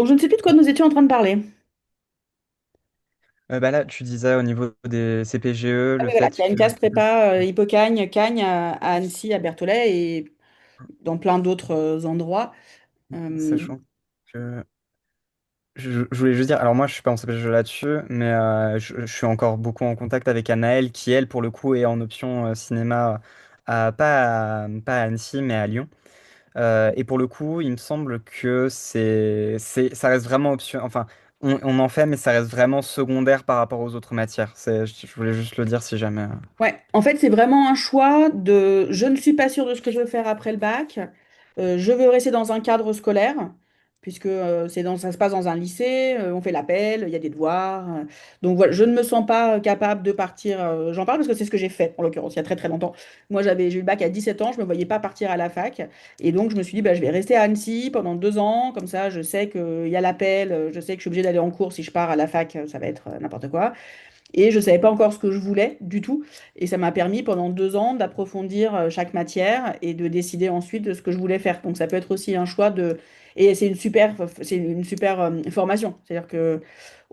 Donc, je ne sais plus de quoi nous étions en train de parler. Bah là, tu disais au niveau des CPGE, Ah le oui, voilà, fait qu'il y a une que, classe prépa Hippocagne, Cagne à Annecy, à Berthollet et dans plein d'autres endroits. Euh, sachant que, je voulais juste dire, alors moi je suis pas en CPGE là-dessus, mais je suis encore beaucoup en contact avec Anaëlle, qui elle, pour le coup, est en option cinéma, pas à Annecy, mais à Lyon. Et pour le coup, il me semble que ça reste vraiment option, enfin, on en fait, mais ça reste vraiment secondaire par rapport aux autres matières. Je voulais juste le dire si jamais. Ouais, en fait, c'est vraiment un choix de je ne suis pas sûre de ce que je veux faire après le bac. Je veux rester dans un cadre scolaire, puisque ça se passe dans un lycée, on fait l'appel, il y a des devoirs. Donc voilà, je ne me sens pas capable de partir. J'en parle parce que c'est ce que j'ai fait, en l'occurrence, il y a très très longtemps. Moi, j'ai eu le bac à 17 ans, je ne me voyais pas partir à la fac. Et donc, je me suis dit, bah, je vais rester à Annecy pendant 2 ans, comme ça, je sais qu'il y a l'appel, je sais que je suis obligée d'aller en cours si je pars à la fac, ça va être n'importe quoi. Et je ne savais pas encore ce que je voulais du tout. Et ça m'a permis pendant 2 ans d'approfondir chaque matière et de décider ensuite de ce que je voulais faire. Donc ça peut être aussi un choix de... Et c'est une super formation. C'est-à-dire que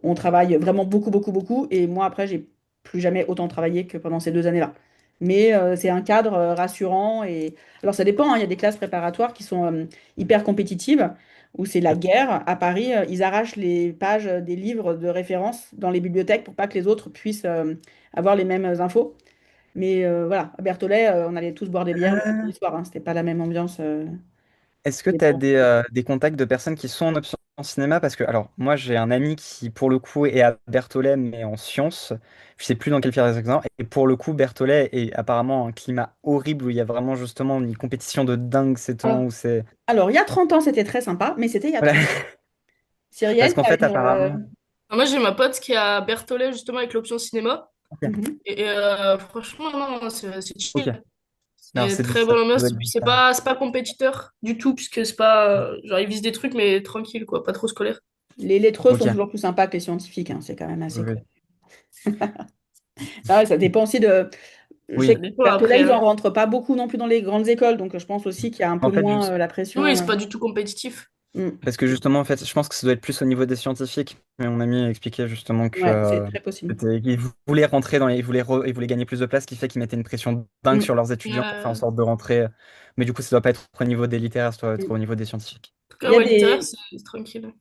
on travaille vraiment beaucoup, beaucoup, beaucoup. Et moi, après, j'ai plus jamais autant travaillé que pendant ces 2 années-là. Mais c'est un cadre rassurant. Et... Alors ça dépend, hein. Il y a des classes préparatoires qui sont hyper compétitives où c'est la guerre. À Paris, ils arrachent les pages des livres de référence dans les bibliothèques pour pas que les autres puissent avoir les mêmes infos. Mais voilà, à Berthollet, on allait tous boire des bières le Euh, samedi soir, hein. C'était pas la même ambiance. Est-ce que tu as des contacts de personnes qui sont en option en cinéma? Parce que, alors, moi, j'ai un ami qui, pour le coup, est à Berthollet, mais en sciences. Je sais plus dans quelle filière exactement. Et pour le coup, Berthollet est apparemment un climat horrible où il y a vraiment justement une compétition de dingue ces temps Alors, où c'est. alors, il y a 30 ans, c'était très sympa, mais c'était il y a Voilà. 30 ans. Parce Cyrielle, qu'en t'as fait, apparemment. Moi, j'ai ma pote qui est à Berthollet, justement, avec l'option cinéma. Ok. Mhm. Et franchement, non, c'est Ok. chill. Alors, C'est très ça bonne doit ambiance. être C'est pas compétiteur du tout, puisque c'est pas. Genre, ils visent des trucs, mais tranquille, quoi, pas trop scolaire. Les lettreux sont Ok. toujours plus sympas que les scientifiques, hein. C'est quand même assez Oui, cool. oui. Ah ouais, ça dépend aussi de. Je sais Ça que Oui. dépend Berthollet, après, ils en hein. rentrent pas beaucoup non plus dans les grandes écoles, donc je pense aussi qu'il y a un peu En fait, moins juste. la Oui, pression. c'est pas du tout compétitif. Mm. Parce que justement, en fait, je pense que ça doit être plus au niveau des scientifiques. Mais mon ami a expliqué justement que Ouais, c'est très possible. ils voulaient rentrer dans les, ils voulaient gagner plus de place, ce qui fait qu'ils mettaient une pression dingue Mm. sur leurs étudiants pour faire en En sorte de rentrer. Mais du coup, ça doit pas être au niveau des littéraires, ça doit être Mm. au niveau des scientifiques. tout Il cas, y a ouais, littéraire, des, c'est tranquille.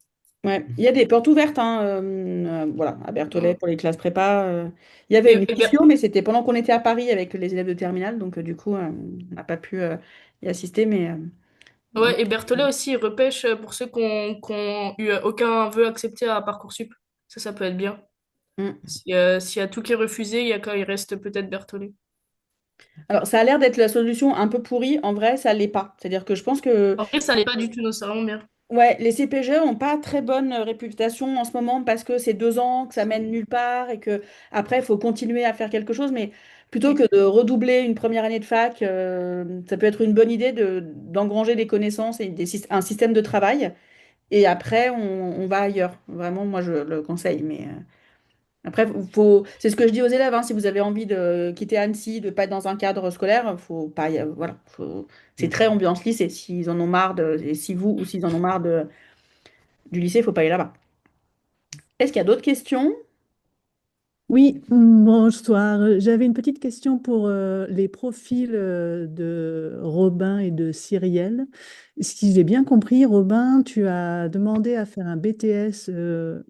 ouais, il y a des portes ouvertes, hein, voilà, à Berthollet Mm. pour les classes prépa. Il y avait une Et mission, mais c'était pendant qu'on était à Paris avec les élèves de terminale, donc du coup, on n'a pas pu y assister, mais ouais, et Berthollet aussi, il repêche pour ceux qui ont eu aucun vœu accepté à Parcoursup. Ça peut être bien. mm. S'il y a tout qui est refusé, il reste peut-être Berthollet. Alors, ça a l'air d'être la solution un peu pourrie. En vrai, ça l'est pas. C'est-à-dire que je pense que En vrai, ça l'est pas du tout, non, c'est vraiment bien. ouais, les CPGE n'ont pas très bonne réputation en ce moment parce que c'est 2 ans, que ça mène nulle part et que après il faut continuer à faire quelque chose. Mais plutôt que de redoubler une première année de fac, ça peut être une bonne idée d'engranger des connaissances et un système de travail. Et après, on va ailleurs. Vraiment, moi, je le conseille. Mais après, c'est ce que je dis aux élèves, hein, si vous avez envie de quitter Annecy, de pas être dans un cadre scolaire, faut pas voilà, c'est très ambiance lycée. S'ils en ont marre et si vous ou s'ils en ont marre du lycée, il faut pas aller là-bas. Est-ce qu'il y a d'autres questions? Oui, bonsoir. J'avais une petite question pour les profils de Robin et de Cyrielle. Si j'ai bien compris, Robin, tu as demandé à faire un BTS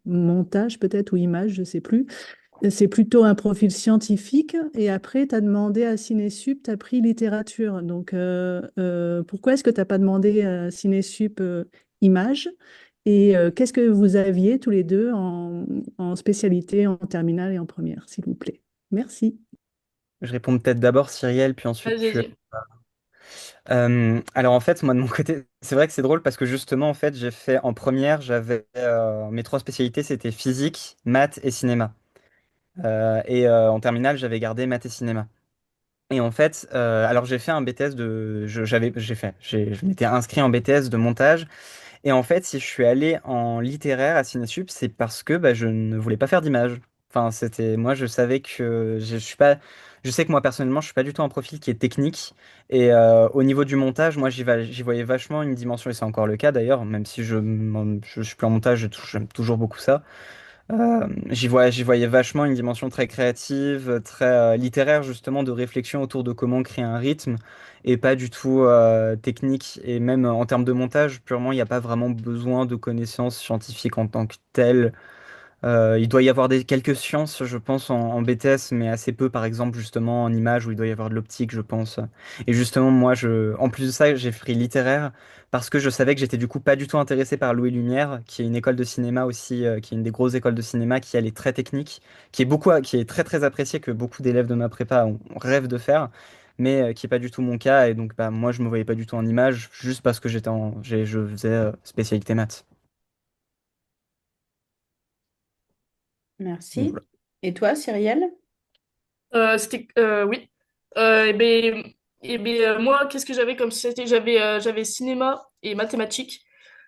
montage peut-être ou image, je ne sais plus. C'est plutôt un profil scientifique et après, tu as demandé à Cinésup, tu as pris littérature. Donc, pourquoi est-ce que tu n'as pas demandé à Cinésup image? Et qu'est-ce que vous aviez tous les deux en spécialité, en terminale et en première, s'il vous plaît? Merci. Je réponds peut-être d'abord Cyrielle, puis ensuite Vas-y, tu. vas-y. Alors en fait, moi de mon côté, c'est vrai que c'est drôle parce que justement, en fait, j'ai fait en première, j'avais mes trois spécialités, c'était physique, maths et cinéma. Et en terminale, j'avais gardé maths et cinéma. Et en fait, alors j'ai fait un BTS de, je m'étais inscrit en BTS de montage. Et en fait, si je suis allé en littéraire à Cinésup, c'est parce que bah, je ne voulais pas faire d'image. Enfin, moi, je savais que je suis pas, je sais que moi personnellement, je suis pas du tout un profil qui est technique. Et au niveau du montage, moi, j'y voyais vachement une dimension, et c'est encore le cas d'ailleurs, même si je suis plus en montage, j'aime toujours beaucoup ça. J'y voyais vachement une dimension très créative, très littéraire justement, de réflexion autour de comment créer un rythme et pas du tout technique. Et même en termes de montage, purement, il n'y a pas vraiment besoin de connaissances scientifiques en tant que telles. Il doit y avoir quelques sciences, je pense, en BTS, mais assez peu, par exemple, justement, en images, où il doit y avoir de l'optique, je pense. Et justement, moi, en plus de ça, j'ai pris littéraire, parce que je savais que j'étais du coup pas du tout intéressé par Louis Lumière, qui est une école de cinéma aussi, qui est une des grosses écoles de cinéma, qui elle est très technique, qui est très très appréciée, que beaucoup d'élèves de ma prépa rêvent de faire, mais qui est pas du tout mon cas. Et donc, bah, moi, je me voyais pas du tout en images, juste parce que je faisais spécialité maths. Donc, Merci. voilà. Et toi, Cyrielle? Oui. Moi, qu'est-ce que j'avais comme spécialité? J'avais cinéma et mathématiques.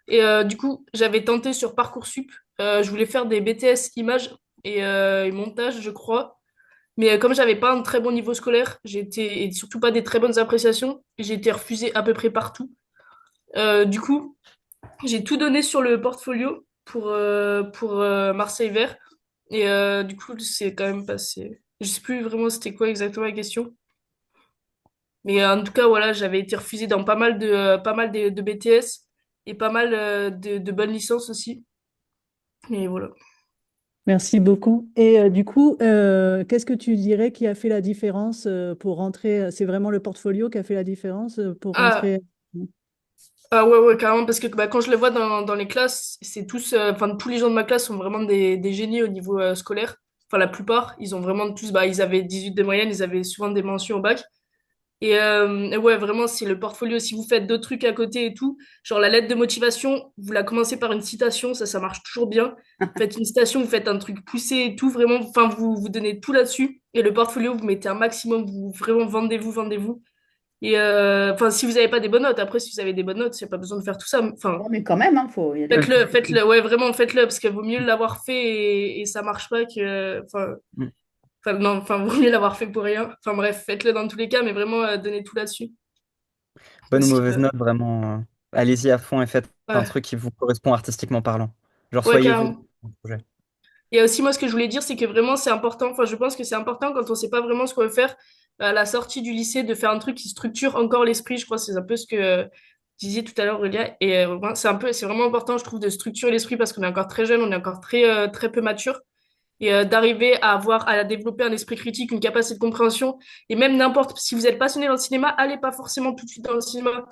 Et du coup, j'avais tenté sur Parcoursup. Je voulais faire des BTS images et montage, je crois. Mais comme j'avais pas un très bon niveau scolaire, et surtout pas des très bonnes appréciations, j'ai été refusée à peu près partout. Du coup, j'ai tout donné sur le portfolio pour Marseille Vert. Et du coup, c'est quand même passé. Je sais plus vraiment c'était quoi exactement la question. Mais en tout cas, voilà, j'avais été refusée dans pas mal de BTS et pas mal de bonnes licences aussi. Et voilà. Merci beaucoup. Et du coup, qu'est-ce que tu dirais qui a fait la différence pour rentrer? C'est vraiment le portfolio qui a fait la différence pour Ah, rentrer? ouais, ouais, carrément, parce que bah, quand je le vois dans les classes, c'est tous, enfin, tous les gens de ma classe sont vraiment des génies au niveau scolaire. Enfin, la plupart, ils ont vraiment tous, bah, ils avaient 18 de moyenne, ils avaient souvent des mentions au bac. Et ouais, vraiment, c'est le portfolio. Si vous faites d'autres trucs à côté et tout, genre la lettre de motivation, vous la commencez par une citation, ça marche toujours bien. Faites une citation, vous faites un truc poussé et tout, vraiment, enfin, vous donnez tout là-dessus. Et le portfolio, vous mettez un maximum, vous vraiment vendez-vous, vendez-vous. Et enfin, si vous n'avez pas des bonnes notes, après, si vous avez des bonnes notes, il n'y a pas besoin de faire tout ça. Enfin, Bon, mais quand même, hein, il y a des faites-le, trucs. faites-le, ouais, vraiment, faites-le, parce que vaut mieux l'avoir fait et ça marche pas que. Enfin, non, enfin, vaut mieux l'avoir fait pour rien. Enfin, bref, faites-le dans tous les cas, mais vraiment, donnez tout là-dessus. Bonne ou Parce que, mauvaise note, vraiment, allez-y à fond et faites un ouais, truc qui vous correspond artistiquement parlant. Genre, ouais, soyez vous carrément. dans le projet. Et aussi, moi, ce que je voulais dire, c'est que vraiment, c'est important. Enfin, je pense que c'est important quand on sait pas vraiment ce qu'on veut faire à la sortie du lycée de faire un truc qui structure encore l'esprit. Je crois que c'est un peu ce que disiez tout à l'heure, Aurélia. Et ouais, c'est vraiment important, je trouve, de structurer l'esprit parce qu'on est encore très jeune, on est encore très peu mature. Et d'arriver à développer un esprit critique, une capacité de compréhension. Et même n'importe, si vous êtes passionné dans le cinéma, allez pas forcément tout de suite dans le cinéma.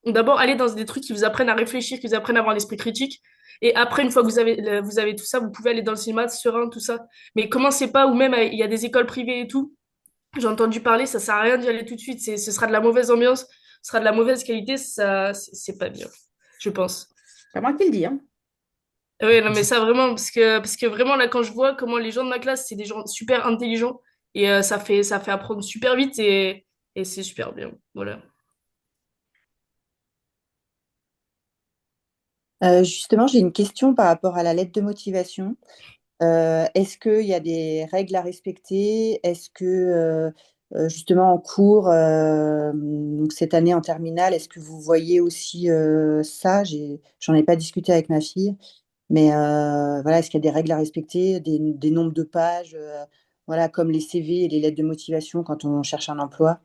D'abord, allez dans des trucs qui vous apprennent à réfléchir, qui vous apprennent à avoir un esprit critique. Et après, une fois que vous avez tout ça, vous pouvez aller dans le cinéma serein, tout ça. Mais commencez pas, ou même il y a des écoles privées et tout. J'ai entendu parler, ça sert à rien d'y aller tout de suite. Ce sera de la mauvaise ambiance, ce sera de la mauvaise qualité, ça, c'est pas bien, je pense. C'est pas moi qui le dis, hein. Oui, non, mais ça vraiment, parce que vraiment, là, quand je vois comment les gens de ma classe, c'est des gens super intelligents, et ça fait apprendre super vite, et c'est super bien. Voilà. Justement, j'ai une question par rapport à la lettre de motivation. Est-ce qu'il y a des règles à respecter? Est-ce que justement en cours, donc cette année en terminale, est-ce que vous voyez aussi ça? J'en ai pas discuté avec ma fille, mais voilà, est-ce qu'il y a des règles à respecter, des nombres de pages, voilà, comme les CV et les lettres de motivation quand on cherche un emploi?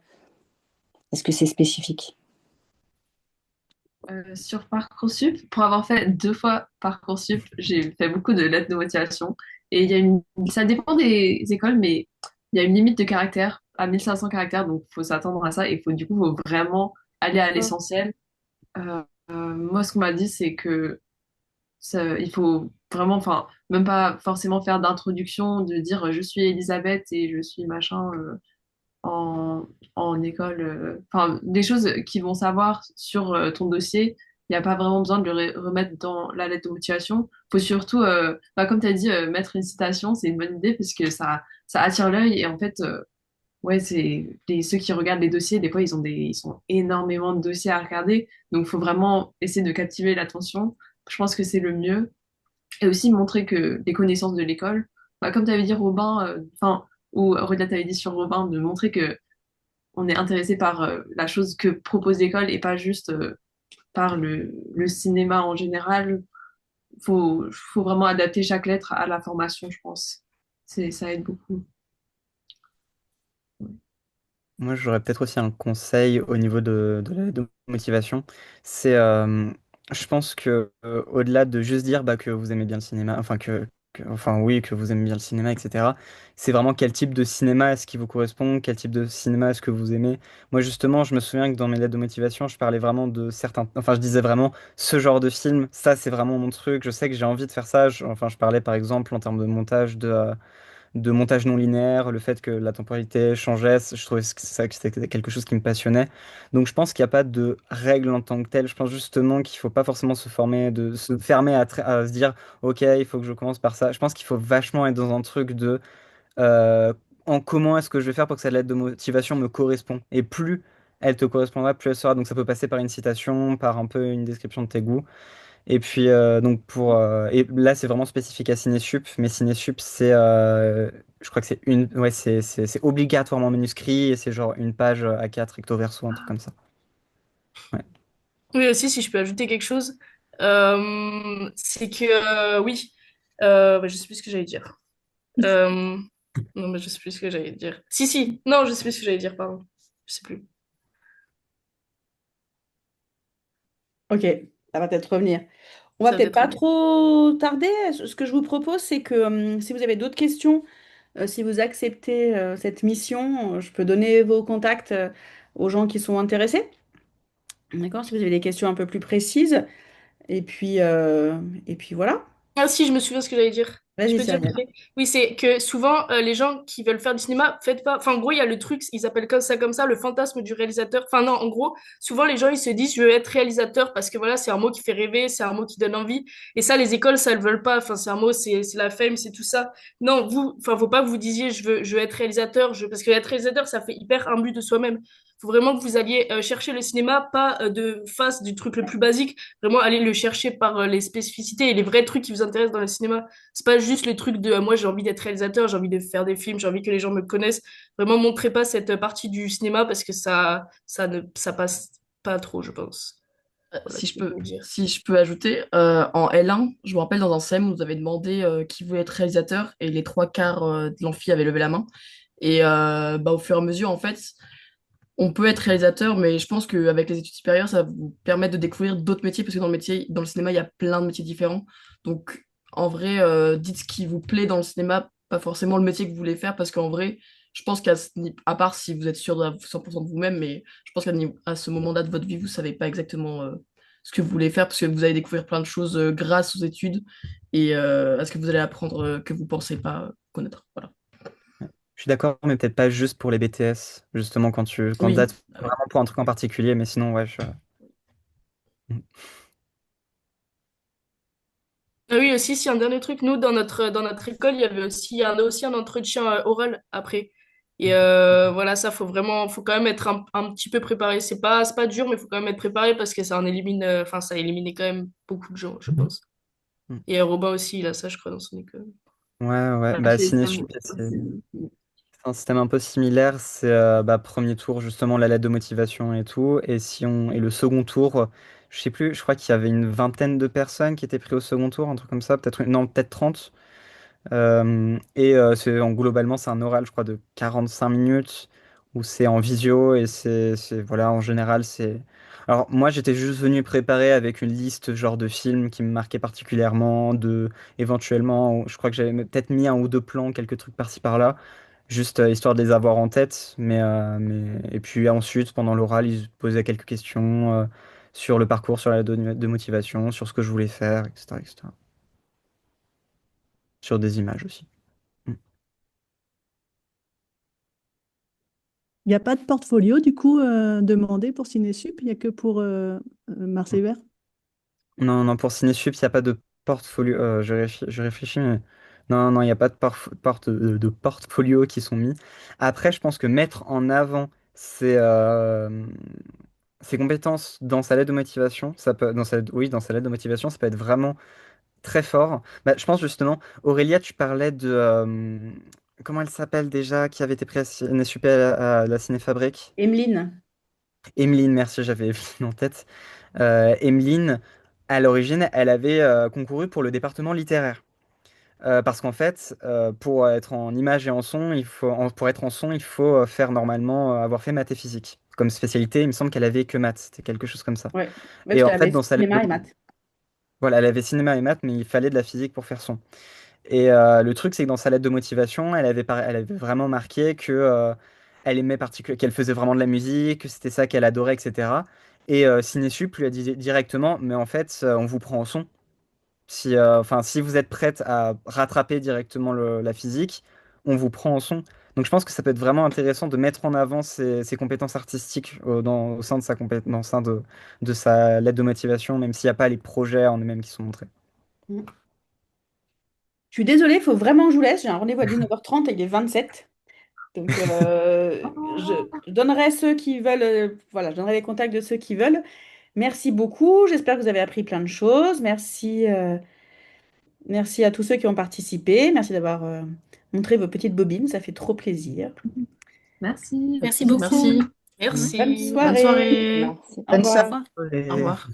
Est-ce que c'est spécifique? Sur Parcoursup, pour avoir fait 2 fois Parcoursup, j'ai fait beaucoup de lettres de motivation. Et ça dépend des écoles, mais il y a une limite de caractère à 1500 caractères, donc il faut s'attendre à ça. Et faut vraiment aller à l'essentiel. Moi, ce qu'on m'a dit, c'est que il faut vraiment, enfin, même pas forcément faire d'introduction, de dire je suis Elisabeth et je suis machin. En, en école, enfin, des choses qu'ils vont savoir sur ton dossier. Il n'y a pas vraiment besoin de le remettre dans la lettre de motivation. Faut surtout, bah, comme tu as dit, mettre une citation, c'est une bonne idée puisque ça attire l'œil et en fait, ouais, ceux qui regardent les dossiers, des fois, ils sont énormément de dossiers à regarder. Donc, il faut vraiment essayer de captiver l'attention. Je pense que c'est le mieux. Et aussi montrer que les connaissances de l'école, bah, comme tu avais dit Robin, enfin, ou Aurélia t'avait dit sur Robin, de montrer que on est intéressé par la chose que propose l'école et pas juste par le cinéma en général. Faut vraiment adapter chaque lettre à la formation, je pense. Ça aide beaucoup. Moi, j'aurais peut-être aussi un conseil au niveau de la de motivation. C'est, je pense que au-delà de juste dire bah, que vous aimez bien le cinéma, enfin enfin oui, que vous aimez bien le cinéma, etc. C'est vraiment quel type de cinéma est-ce qui vous correspond, quel type de cinéma est-ce que vous aimez. Moi, justement, je me souviens que dans mes lettres de motivation, je parlais vraiment de certains, enfin, je disais vraiment ce genre de film, ça, c'est vraiment mon truc. Je sais que j'ai envie de faire ça. Enfin, je parlais par exemple en termes de montage de montage non linéaire, le fait que la temporalité changeait, je trouvais que c'était quelque chose qui me passionnait. Donc je pense qu'il n'y a pas de règle en tant que telle. Je pense justement qu'il ne faut pas forcément se fermer à se dire, OK, il faut que je commence par ça. Je pense qu'il faut vachement être dans un truc de euh, en comment est-ce que je vais faire pour que cette lettre de motivation me correspond. Et plus elle te correspondra, plus elle sera. Donc ça peut passer par une citation, par un peu une description de tes goûts. Et puis, et là, c'est vraiment spécifique à Cinésup, mais Cinésup, je crois que ouais, c'est obligatoirement manuscrit et c'est genre une page A4 recto verso, un truc comme ça. Ouais. Oui, aussi, si je peux ajouter quelque chose, c'est que, oui, bah, je sais plus ce que j'allais dire. Euh, non, mais je sais plus ce que j'allais dire. Si, si, non, je sais plus ce que j'allais dire, pardon. Je sais plus. Ok, ça va peut-être revenir. On va Ça va peut-être peut-être pas revenir. trop tarder. Ce que je vous propose, c'est que si vous avez d'autres questions, si vous acceptez cette mission, je peux donner vos contacts aux gens qui sont intéressés. D'accord? Si vous avez des questions un peu plus précises. Et puis voilà. Ah si, je me souviens ce que j'allais dire. Je Vas-y, peux dire Cyrielle. après. Oui, c'est que souvent, les gens qui veulent faire du cinéma, faites pas... Enfin, en gros, il y a le truc, ils appellent comme ça, le fantasme du réalisateur. Enfin, non, en gros, souvent, les gens, ils se disent, je veux être réalisateur parce que voilà, c'est un mot qui fait rêver, c'est un mot qui donne envie. Et ça, les écoles, ça, elles veulent pas. Enfin, c'est un mot, c'est la fame, c'est tout ça. Non, vous, enfin, faut pas que vous disiez, je veux être réalisateur. Parce que être réalisateur, ça fait hyper imbu de soi-même. Faut vraiment que vous alliez chercher le cinéma, pas de face du truc le plus basique, vraiment aller le chercher par les spécificités et les vrais trucs qui vous intéressent dans le cinéma. C'est pas juste les trucs de moi j'ai envie d'être réalisateur, j'ai envie de faire des films, j'ai envie que les gens me connaissent. Vraiment montrez pas cette partie du cinéma parce que ça passe pas trop, je pense. Voilà Si ce je que je peux, veux dire. si je peux ajouter, en L1, je me rappelle dans un CEM, on nous avait demandé qui voulait être réalisateur et les trois quarts de l'amphi avaient levé la main. Et bah, au fur et à mesure, en fait, on peut être réalisateur, mais je pense qu'avec les études supérieures, ça va vous permettre de découvrir d'autres métiers parce que dans le cinéma, il y a plein de métiers différents. Donc, en vrai, dites ce qui vous plaît dans le cinéma, pas forcément le métier que vous voulez faire parce qu'en vrai, je pense à part si vous êtes sûr de 100% de vous-même, mais je pense à ce moment-là de votre vie, vous savez pas exactement ce que vous voulez faire parce que vous allez découvrir plein de choses grâce aux études et à ce que vous allez apprendre que vous pensez pas connaître. Voilà. Je suis d'accord, mais peut-être pas juste pour les BTS, justement, quand tu Oui, candidates ah oui. vraiment pour un truc en particulier, mais sinon, ouais, Ah oui, aussi, si un dernier truc, nous, dans notre école, il y a aussi un entretien oral après. Et voilà, ça, faut quand même être un petit peu préparé. C'est pas dur, mais il faut quand même être préparé parce que ça en élimine, enfin, ça a éliminé quand même beaucoup de gens, je pense. Et Robin aussi, il a ça, je crois, dans son école. ouais, ouais, Ouais, bah, c'est ça, Cinésup, c'est un système un peu similaire, c'est bah, premier tour justement la lettre de motivation et tout, et le second tour, je sais plus, je crois qu'il y avait une vingtaine de personnes qui étaient prises au second tour, un truc comme ça, non, peut-être 30. Globalement c'est un oral, je crois, de 45 minutes où c'est en visio et voilà, en général c'est. Alors moi j'étais juste venu préparé avec une liste genre de films qui me marquaient particulièrement, de éventuellement, je crois que j'avais peut-être mis un ou deux plans, quelques trucs par-ci par-là. Juste histoire de les avoir en tête. Et puis ensuite, pendant l'oral, ils se posaient quelques questions sur le parcours, sur la de motivation, sur ce que je voulais faire, etc., etc. Sur des images aussi. Mm. Il n'y a pas de portfolio, du coup, demandé pour Cinésup, il n'y a que pour Marseille Vert. Non, non, pour Cinésup, il n'y a pas de portfolio. Je réfléchis, mais non, non, il n'y a pas de portfolio qui sont mis. Après, je pense que mettre en avant ses compétences dans sa lettre de motivation, oui, dans sa lettre de motivation, ça peut être vraiment très fort. Bah, je pense justement, Aurélia, tu parlais de... comment elle s'appelle déjà, qui avait été prise à NSUP à la Cinéfabrique? Emeline. Emeline, merci, j'avais Emeline en tête. Emeline, à l'origine, elle avait concouru pour le département littéraire. Parce qu'en fait, pour être en image et en son, pour être en son, il faut faire normalement avoir fait maths et physique. Comme spécialité, il me semble qu'elle avait que maths, c'était quelque chose comme ça. Ouais. Ouais, Et parce en qu'elle fait, avait dans sa lettre cinéma et maths. voilà, elle avait cinéma et maths, mais il fallait de la physique pour faire son. Et le truc, c'est que dans sa lettre de motivation, elle avait vraiment marqué que elle aimait qu'elle faisait vraiment de la musique, que c'était ça qu'elle adorait, etc. Et Cinésup lui a dit directement, mais en fait, on vous prend en son. Si, enfin, si vous êtes prête à rattraper directement la physique, on vous prend en son. Donc je pense que ça peut être vraiment intéressant de mettre en avant ses compétences artistiques au sein de au sein de sa lettre de motivation, même s'il n'y a pas les projets en eux-mêmes qui sont montrés. Mm. Je suis désolée, il faut vraiment que je vous laisse. J'ai un rendez-vous à 19h30 et il est 27. Donc, je donnerai à ceux qui veulent, voilà, je donnerai les contacts de ceux qui veulent. Merci beaucoup. J'espère que vous avez appris plein de choses. Merci, merci à tous ceux qui ont participé. Merci d'avoir montré vos petites bobines. Ça fait trop plaisir. Merci. Merci beaucoup. Merci. Bonne Merci. Bonne soirée. soirée. Merci. Au Bonne revoir. soirée. Au revoir.